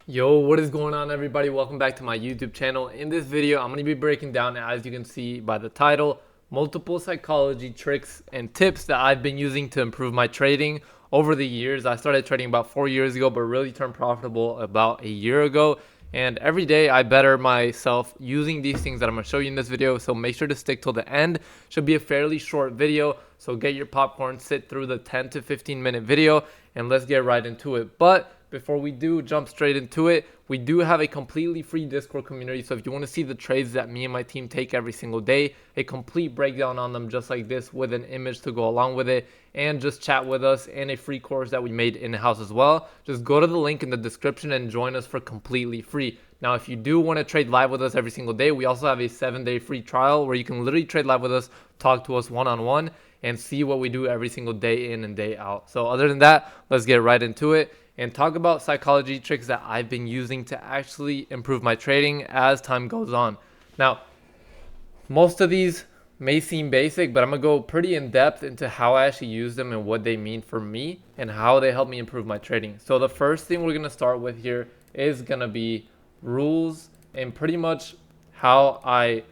Yo, what is going on, everybody? Welcome back to my YouTube channel. In this video, I'm going to be breaking down, as you can see by the title, multiple psychology tricks and tips that I've been using to improve my trading over the years. I started trading about 4 years ago, but really turned profitable about a year ago. And every day I better myself using these things that I'm going to show you in this video. So make sure to stick till the end. Should be a fairly short video. So get your popcorn, sit through the 10 to 15 minute video, and let's get right into it. But before we do jump straight into it, we do have a completely free Discord community. So if you want to see the trades that me and my team take every single day, a complete breakdown on them just like this with an image to go along with it, and just chat with us, and a free course that we made in-house as well, just go to the link in the description and join us for completely free. Now, if you do want to trade live with us every single day, we also have a 7-day free trial where you can literally trade live with us, talk to us one-on-one, and see what we do every single day in and day out. So other than that, let's get right into it and talk about psychology tricks that I've been using to actually improve my trading as time goes on. Now, most of these may seem basic, but I'm going to go pretty in depth into how I actually use them and what they mean for me and how they help me improve my trading. So the first thing we're going to start with here is going to be rules, and pretty much how I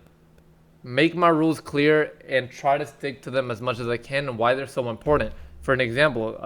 make my rules clear and try to stick to them as much as I can, and why they're so important. For an example,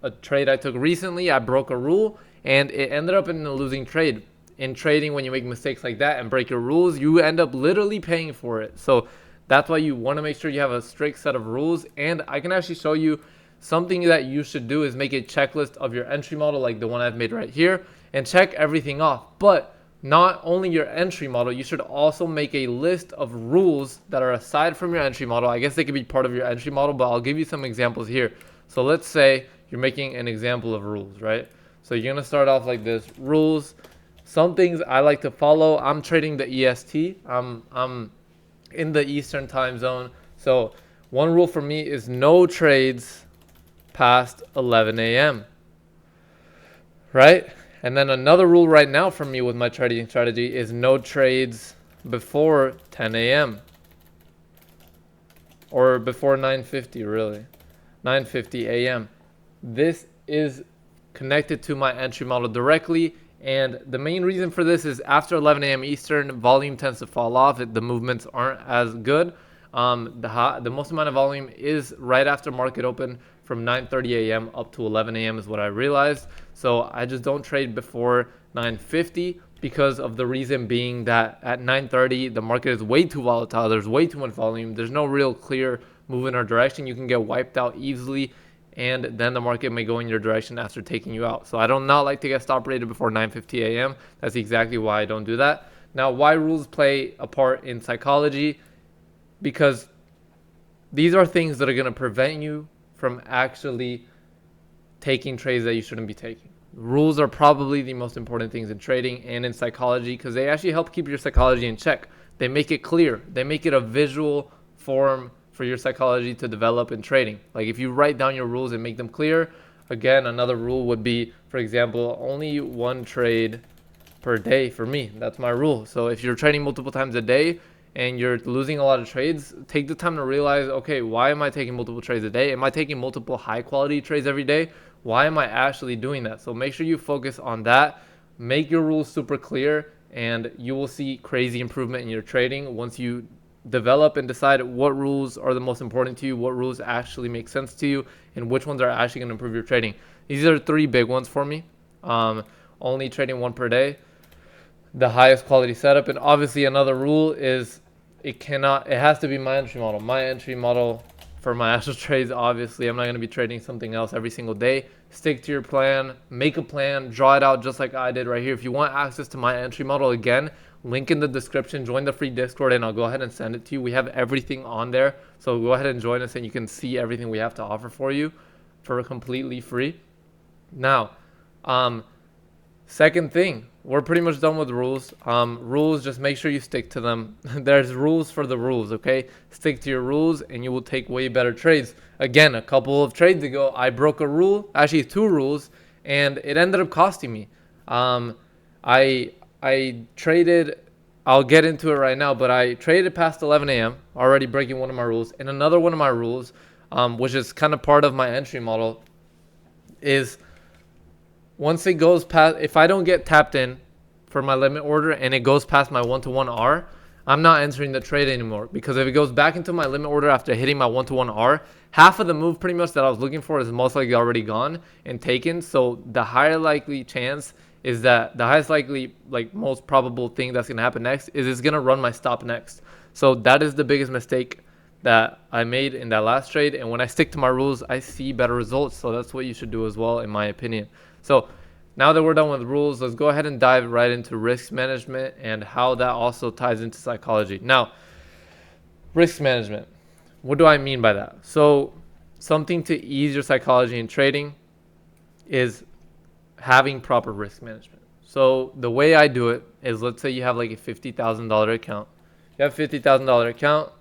a trade I took recently, I broke a rule and it ended up in a losing trade. In trading, when you make mistakes like that and break your rules, you end up literally paying for it. So that's why you want to make sure you have a strict set of rules. And I can actually show you something that you should do is make a checklist of your entry model, like the one I've made right here, and check everything off. But not only your entry model, you should also make a list of rules that are aside from your entry model. I guess they could be part of your entry model, but I'll give you some examples here. So let's say you're making an example of rules, right? So you're going to start off like this: rules. Some things I like to follow. I'm trading the EST. I'm in the Eastern time zone. So one rule for me is no trades past 11 a.m. Right? And then another rule right now for me with my trading strategy is no trades before 10 a.m. or before 9:50, really. 9:50 a.m. This is connected to my entry model directly, and the main reason for this is after 11 a.m. Eastern, volume tends to fall off. The movements aren't as good. The most amount of volume is right after market open from 9:30 a.m. up to 11 a.m. is what I realized. So I just don't trade before 9:50 because of the reason being that at 9:30 the market is way too volatile. There's way too much volume. There's no real clear move in our direction. You can get wiped out easily, and then the market may go in your direction after taking you out. So I do not like to get stop rated before 9:50 a.m. That's exactly why I don't do that. Now, why rules play a part in psychology? Because these are things that are going to prevent you from actually taking trades that you shouldn't be taking. Rules are probably the most important things in trading and in psychology because they actually help keep your psychology in check. They make it clear. They make it a visual form for your psychology to develop in trading. Like if you write down your rules and make them clear, again, another rule would be, for example, only one trade per day for me. That's my rule. So if you're trading multiple times a day and you're losing a lot of trades, take the time to realize, okay, why am I taking multiple trades a day? Am I taking multiple high quality trades every day? Why am I actually doing that? So make sure you focus on that. Make your rules super clear, and you will see crazy improvement in your trading once you develop and decide what rules are the most important to you, what rules actually make sense to you, and which ones are actually going to improve your trading. These are 3 big ones for me. Only trading one per day, the highest quality setup, and obviously another rule is it has to be my entry model. My entry model for my actual trades, obviously, I'm not going to be trading something else every single day. Stick to your plan, make a plan, draw it out just like I did right here. If you want access to my entry model, again, link in the description, join the free Discord, and I'll go ahead and send it to you. We have everything on there, so go ahead and join us and you can see everything we have to offer for you for completely free. Now, second thing, we're pretty much done with rules. Rules, just make sure you stick to them. There's rules for the rules, okay? Stick to your rules and you will take way better trades. Again, a couple of trades ago, I broke a rule, actually 2 rules, and it ended up costing me. I traded, I'll get into it right now, but I traded past 11 a.m., already breaking one of my rules. And another one of my rules, which is kind of part of my entry model, is once it goes past, if I don't get tapped in for my limit order and it goes past my 1-to-1 R, I'm not entering the trade anymore, because if it goes back into my limit order after hitting my 1-to-1 R, half of the move pretty much that I was looking for is most likely already gone and taken. So the higher likely chance is that the highest likely, like most probable thing that's going to happen next is it's going to run my stop next. So that is the biggest mistake that I made in that last trade. And when I stick to my rules, I see better results. So that's what you should do as well, in my opinion. So now that we're done with rules, let's go ahead and dive right into risk management and how that also ties into psychology. Now, risk management. What do I mean by that? So something to ease your psychology in trading is having proper risk management. So the way I do it is, let's say you have like a $50,000 account. You have a $50,000 account.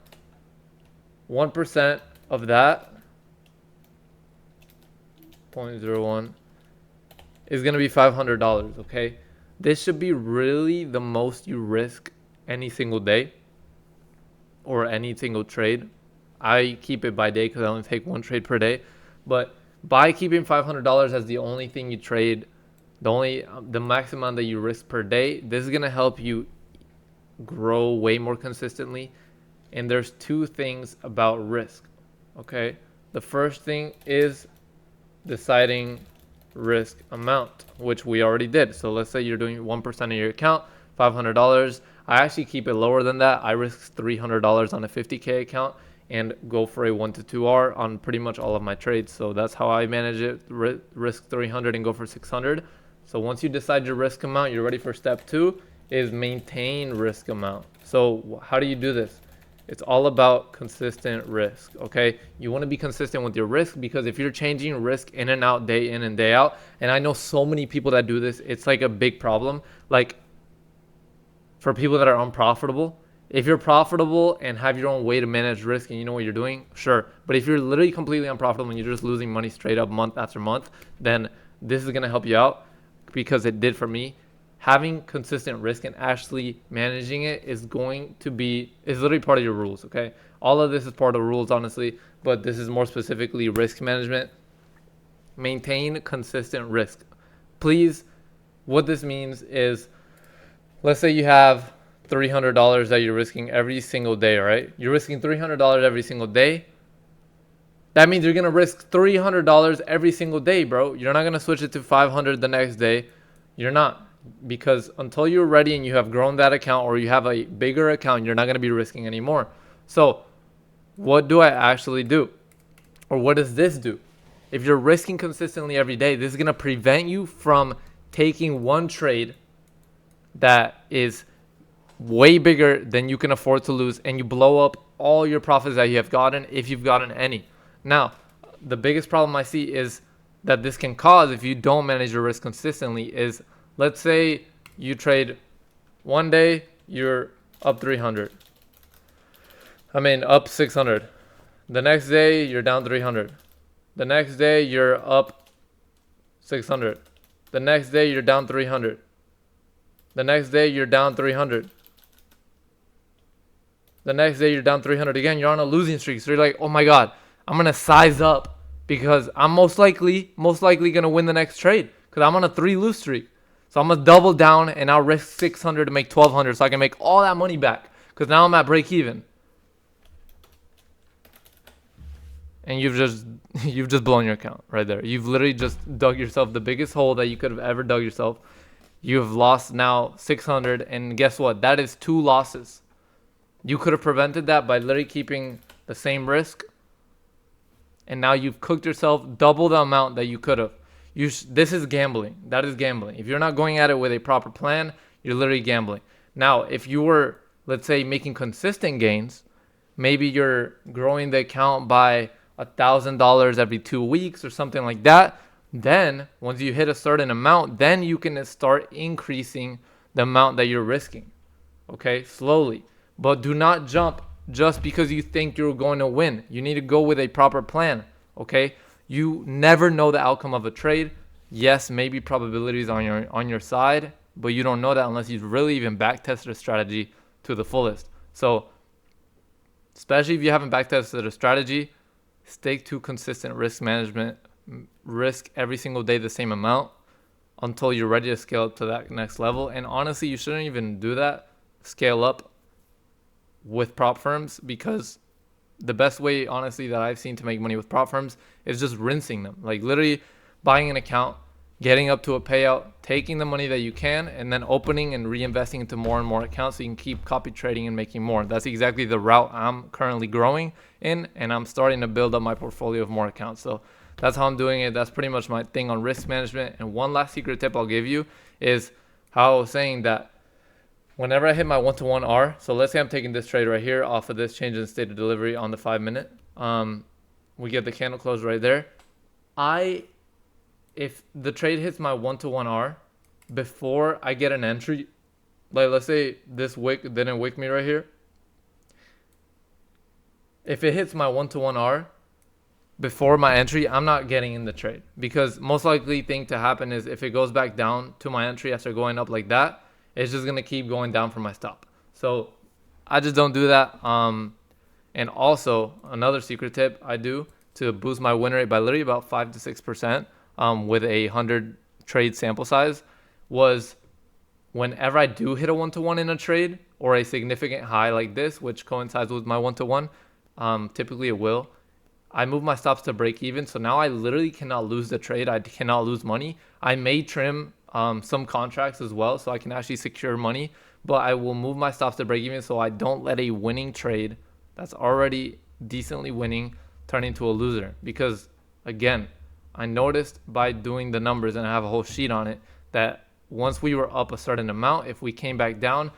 1% of that, 0.01, is going to be $500, okay? This should be really the most you risk any single day or any single trade. I keep it by day because I only take one trade per day. But by keeping $500 as the only thing you trade, the maximum amount that you risk per day, this is going to help you grow way more consistently. And there's two things about risk, okay? The first thing is deciding risk amount, which we already did. So let's say you're doing 1% of your account, $500. I actually keep it lower than that. I risk $300 on a 50K account and go for a 1-to-2R on pretty much all of my trades. So that's how I manage it. Risk 300 and go for 600. So once you decide your risk amount, you're ready for step 2, is maintain risk amount. So how do you do this? It's all about consistent risk, okay? You want to be consistent with your risk, because if you're changing risk in and out, day in and day out, and I know so many people that do this, it's like a big problem. Like for people that are unprofitable, if you're profitable and have your own way to manage risk and you know what you're doing, sure. But if you're literally completely unprofitable and you're just losing money straight up month after month, then this is going to help you out, because it did for me. Having consistent risk and actually managing it is literally part of your rules, okay? All of this is part of the rules, honestly, but this is more specifically risk management. Maintain consistent risk. Please, what this means is, let's say you have $300 that you're risking every single day, right? You're risking $300 every single day. That means you're going to risk $300 every single day, bro. You're not going to switch it to $500 the next day. You're not. Because until you're ready and you have grown that account, or you have a bigger account, you're not going to be risking anymore. So what do I actually do? Or what does this do? If you're risking consistently every day, this is going to prevent you from taking one trade that is way bigger than you can afford to lose, and you blow up all your profits that you have gotten, if you've gotten any. Now, the biggest problem I see is that this can cause, if you don't manage your risk consistently, is, let's say you trade one day, you're up 300. Up 600. The next day, you're down 300. The next day, you're up 600. The next day, you're down 300. The next day, you're down 300. The next day, you're down 300 again. You're on a losing streak. So you're like, oh my God, I'm going to size up, because I'm most likely going to win the next trade, because I'm on a 3-lose streak. So I'm going to double down and I'll risk 600 to make 1,200 so I can make all that money back, because now I'm at break even. And you've just blown your account right there. You've literally just dug yourself the biggest hole that you could have ever dug yourself. You have lost now 600, and guess what? That is 2 losses. You could have prevented that by literally keeping the same risk, and now you've cooked yourself double the amount that you could have. This is gambling. That is gambling. If you're not going at it with a proper plan, you're literally gambling. Now, if you were, let's say, making consistent gains, maybe you're growing the account by $1,000 every 2 weeks or something like that. Then once you hit a certain amount, then you can start increasing the amount that you're risking. Okay, slowly. But do not jump just because you think you're going to win. You need to go with a proper plan. Okay, you never know the outcome of a trade. Yes, maybe probabilities on your side, but you don't know that unless you've really even back tested a strategy to the fullest. So especially if you haven't back tested a strategy, stick to consistent risk management. Risk every single day the same amount. until you're ready to scale up to that next level. And honestly, you shouldn't even do that, scale up with prop firms, because the best way, honestly, that I've seen to make money with prop firms is just rinsing them. Like literally buying an account, getting up to a payout, taking the money that you can, and then opening and reinvesting into more and more accounts so you can keep copy trading and making more. That's exactly the route I'm currently growing in, and I'm starting to build up my portfolio of more accounts. So that's how I'm doing it. That's pretty much my thing on risk management. And one last secret tip I'll give you is how I was saying that whenever I hit my 1-to-1 R, so let's say I'm taking this trade right here off of this change in state of delivery on the 5-minute. We get the candle close right there. If the trade hits my 1-to-1 R before I get an entry, like let's say this wick didn't wick me right here. If it hits my 1-to-1 R before my entry, I'm not getting in the trade, because most likely thing to happen is if it goes back down to my entry after going up like that, it's just going to keep going down from my stop. So I just don't do that. And also another secret tip I do to boost my win rate by literally about 5 to 6%, with a 100 trade sample size, was whenever I do hit a 1-to-1 in a trade or a significant high like this, which coincides with my 1-to-1, typically it will, I move my stops to break even. So now I literally cannot lose the trade. I cannot lose money. I may trim some contracts as well, so I can actually secure money, but I will move my stops to break even so I don't let a winning trade that's already decently winning turn into a loser. Because again, I noticed by doing the numbers, and I have a whole sheet on it, that once we were up a certain amount, if we came back down,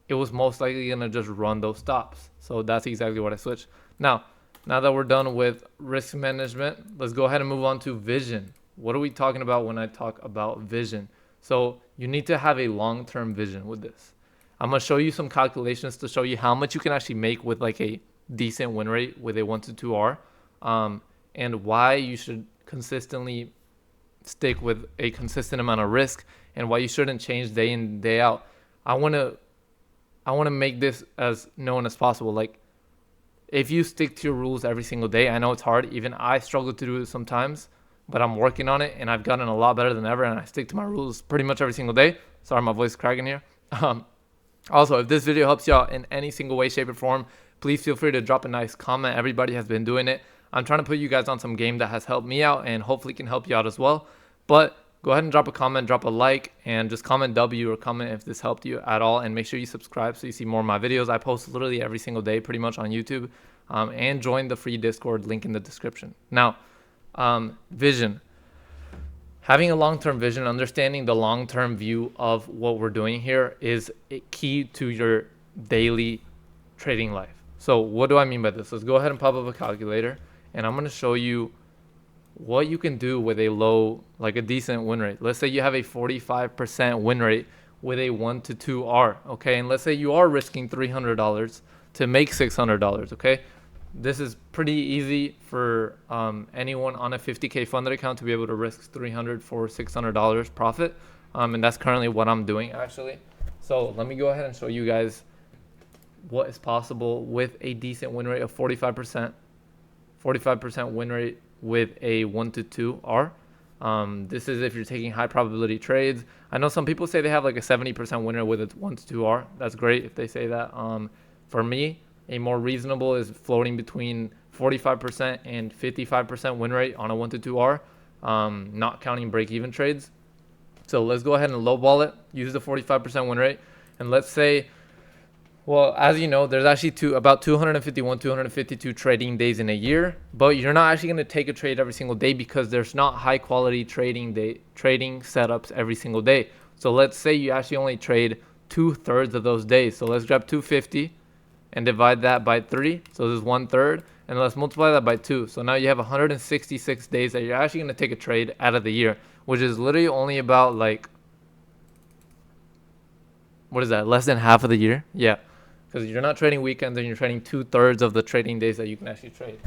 it was most likely going to just run those stops. So that's exactly what I switched. Now that we're done with risk management, let's go ahead and move on to vision. What are we talking about when I talk about vision? So you need to have a long-term vision with this. I'm going to show you some calculations to show you how much you can actually make with like a decent win rate with a 1-to-2 R, and why you should consistently stick with a consistent amount of risk, and why you shouldn't change day in, day out. I want to make this as known as possible. Like, if you stick to your rules every single day, I know it's hard. Even I struggle to do it sometimes, but I'm working on it, and I've gotten a lot better than ever, and I stick to my rules pretty much every single day. Sorry, my voice is cracking here. Also, if this video helps you out in any single way, shape, or form, please feel free to drop a nice comment. Everybody has been doing it. I'm trying to put you guys on some game that has helped me out and hopefully can help you out as well. But go ahead and drop a comment, drop a like, and just comment W or comment if this helped you at all. And make sure you subscribe so you see more of my videos. I post literally every single day pretty much on YouTube. And join the free Discord, link in the description. Now, vision. Having a long-term vision, understanding the long-term view of what we're doing here is key to your daily trading life. So what do I mean by this? Let's go ahead and pop up a calculator, and I'm going to show you what you can do with a low, like a decent win rate. Let's say you have a 45% win rate with a 1-to-2 R, okay? And let's say you are risking $300 to make $600, okay? This is pretty easy for anyone on a 50K funded account to be able to risk $300 for $600 profit. And that's currently what I'm doing, actually. So let me go ahead and show you guys what is possible with a decent win rate of 45%. 45% win rate with a 1-to-2 R. This is if you're taking high probability trades. I know some people say they have like a 70% win rate with a 1-to-2 R. That's great if they say that. For me, a more reasonable is floating between 45% and 55% win rate on a 1-to-2 R, not counting break-even trades. So let's go ahead and lowball it, use the 45% win rate, and let's say, well, as you know, there's actually about 251, 252 trading days in a year, but you're not actually going to take a trade every single day because there's not high-quality trading setups every single day. So let's say you actually only trade 2/3 of those days. So let's grab 250. And divide that by 3, so this is 1/3, and let's multiply that by 2. So now you have 166 days that you're actually going to take a trade out of the year, which is literally only about like, what is that, less than half of the year? Yeah, because you're not trading weekends and you're trading 2/3 of the trading days that you can actually trade,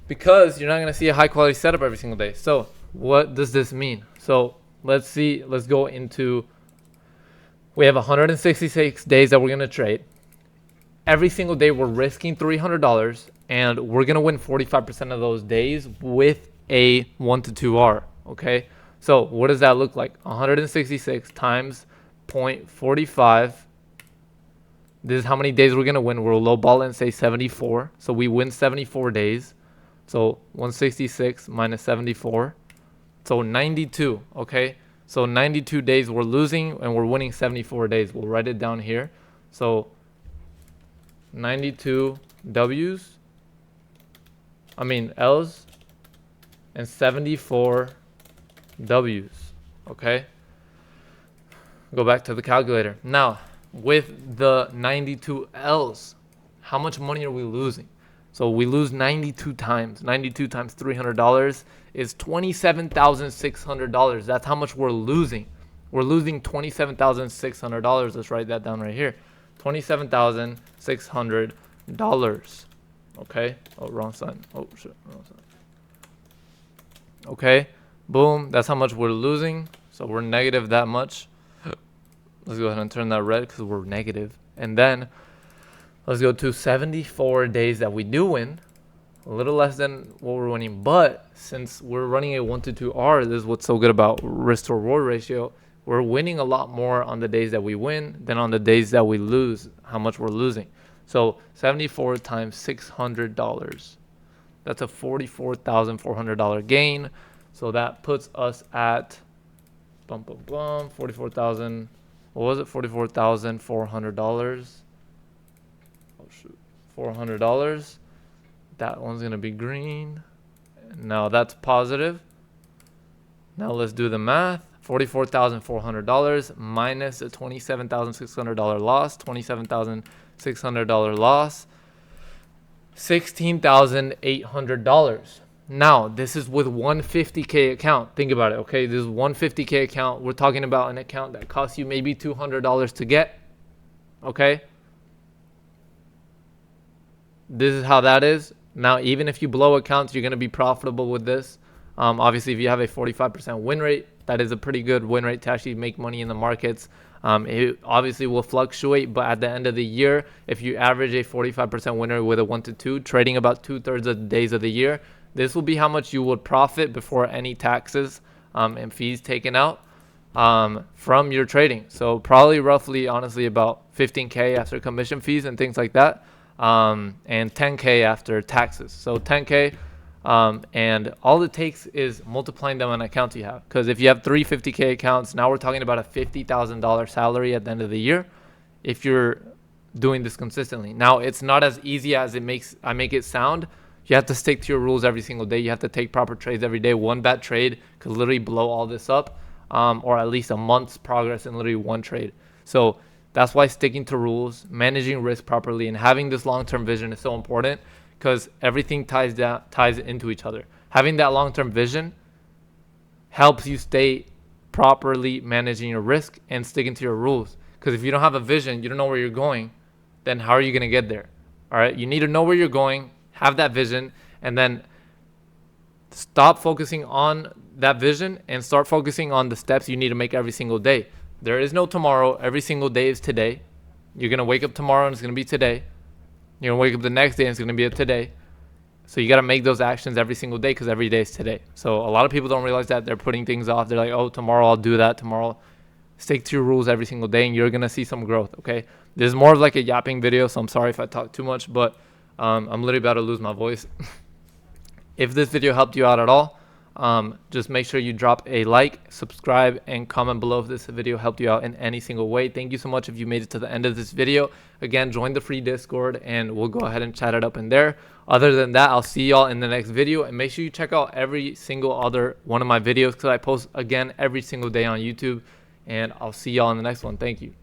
because you're not going to see a high quality setup every single day. So what does this mean? So let's go into, we have 166 days that we're going to trade. Every single day we're risking $300, and we're going to win 45% of those days with a 1-to-2 R, okay? So what does that look like? 166 times 0.45. This is how many days we're going to win. We'll lowball and say 74. So we win 74 days. So 166 minus 74. So 92, okay? So 92 days we're losing and we're winning 74 days. We'll write it down here. So 92 L's and 74 W's, okay? Go back to the calculator. Now, with the 92 L's, how much money are we losing? So we lose 92 times. 92 times $300 is $27,600. That's how much we're losing. We're losing $27,600. Let's write that down right here. $27,600. Okay. Oh, wrong sign. Oh, shit. Wrong sign. Okay. Boom. That's how much we're losing. So we're negative that much. Let's go ahead and turn that red because we're negative. And then let's go to 74 days that we do win. A little less than what we're winning. But since we're running a 1-to-2 R, this is what's so good about risk to reward ratio. We're winning a lot more on the days that we win than on the days that we lose, how much we're losing. So 74 times $600. That's a $44,400 gain. So that puts us at 44,000. What was it? $44,400. Oh shoot, $400. That one's gonna be green. Now that's positive. Now let's do the math. $44,400 minus a $27,600 loss. $27,600 loss. $16,800. Now, this is with 150K account. Think about it, okay? This is 150K account. We're talking about an account that costs you maybe $200 to get, okay? This is how that is. Now, even if you blow accounts, you're going to be profitable with this. Obviously, if you have a 45% win rate, that is a pretty good win rate to actually make money in the markets. It obviously will fluctuate, but at the end of the year, if you average a 45% winner with a 1-to-2, trading about 2/3 of the days of the year, this will be how much you would profit before any taxes and fees taken out from your trading. So probably roughly, honestly, about 15K after commission fees and things like that, and 10K after taxes. So 10K, and all it takes is multiplying them on accounts you have. Because if you have 3 50K accounts, now we're talking about a $50,000 salary at the end of the year if you're doing this consistently. Now, it's not as easy as I make it sound. You have to stick to your rules every single day. You have to take proper trades every day. One bad trade could literally blow all this up, or at least a month's progress in literally one trade. So that's why sticking to rules, managing risk properly, and having this long-term vision is so important, because everything ties into each other. Having that long-term vision helps you stay properly managing your risk and sticking to your rules. Because if you don't have a vision, you don't know where you're going, then how are you going to get there? All right, you need to know where you're going, have that vision, and then stop focusing on that vision and start focusing on the steps you need to make every single day. There is no tomorrow. Every single day is today. You're going to wake up tomorrow and it's going to be today. You're going to wake up the next day and it's going to be a today. So you got to make those actions every single day, because every day is today. So a lot of people don't realize that. They're putting things off. They're like, oh, tomorrow I'll do that. Tomorrow. Stick to your rules every single day and you're going to see some growth, okay? This is more of like a yapping video, so I'm sorry if I talk too much, but I'm literally about to lose my voice. If this video helped you out at all, just make sure you drop a like, subscribe, and comment below if this video helped you out in any single way. Thank you so much if you made it to the end of this video. Again, join the free Discord and we'll go ahead and chat it up in there. Other than that, I'll see y'all in the next video, and make sure you check out every single other one of my videos, because I post again every single day on YouTube, and I'll see y'all in the next one. Thank you.